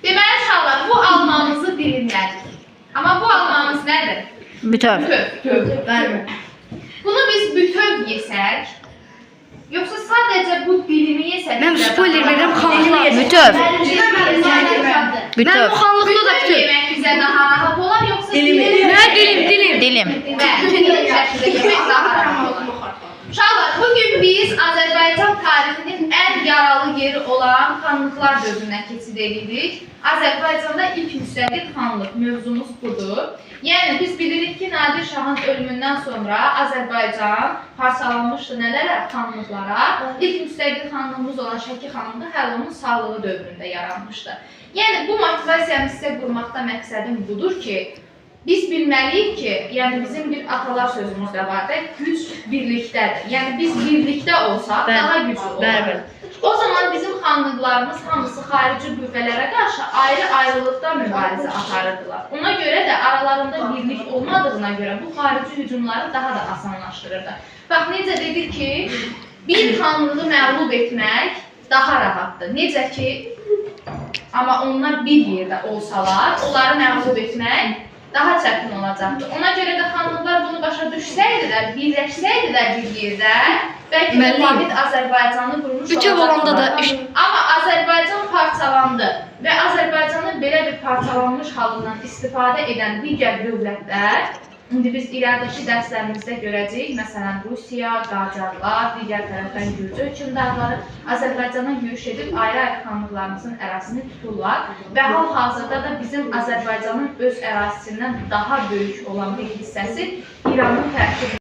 Deməli uşaqlar, bu almamızı dilimlədik. Amma bu almamız nədir? Bütöv. Bütöv. Bunu biz bütöv yesək, yoxsa sadəcə bu dilimi yesək? Mən spoiler verirəm, xanlıqlar. Bütöv. Mən Bütöv. bu xanlıqda da Bütöv bütöv. yemək bizə daha rahat olar, yoxsa dilimi? Nə dilim. Dilim. Dilim şəklində yemək daha rahat olar. Uşaqlar, bugün biz Azərbaycan tarixinin ən yaralı yeri olan xanlıqlar dövrünə keçid edirik. Azərbaycanda ilk müstəqil xanlıq mövzumuz budur. Yəni biz bilirik ki, Nadir Şahın ölümündən sonra Azərbaycan parçalanmışdı nələrə? Xanlıqlara. İlk müstəqil xanlığımız olan Şəki xanlığı hələ onun sağlığı dövründə yaranmışdı. Yəni bu motivasiyanı sizə qurmaqda məqsədim budur ki, biz bilməliyik ki, yəni bizim bir atalar sözümüz də var da, güc birlikdədir. Yəni biz birlikdə olsaq daha güclü olarıq. O zaman bizim xanlıqlarımız hamısı xarici qüvvələrə qarşı ayrı-ayrılıqda mübarizə aparırdılar. Ona görə də aralarında birlik olmadığına görə bu xarici hücumları daha da asanlaşdırırdı. Bax, necə dedik ki, bir xanlığı məğlub etmək daha rahatdır. Necə ki, amma onlar bir yerdə olsalar, onları məğlub etmək daha çətin olacaqdır. Ona görə də xanlıqlar bunu başa düşsəydilər, birləşsəydilər bir yerdə, bəlkə də Vahid Azərbaycanı qurmuş olacaqdır. Amma Azərbaycan parçalandı və Azərbaycanın belə bir parçalanmış halından istifadə edən digər dövlətlər, indi biz irəlidəki dərslərimizdə görəcəyik, məsələn, Rusiya, Qacarlar, digər tərəfdən Gürcü hökmdarları Azərbaycana yürüş edib ayrı-ayrı xanlıqlarımızın ərazisini tuturlar və hal-hazırda da bizim Azərbaycanın öz ərazisindən daha böyük olan bir hissəsi İranın tərkibində.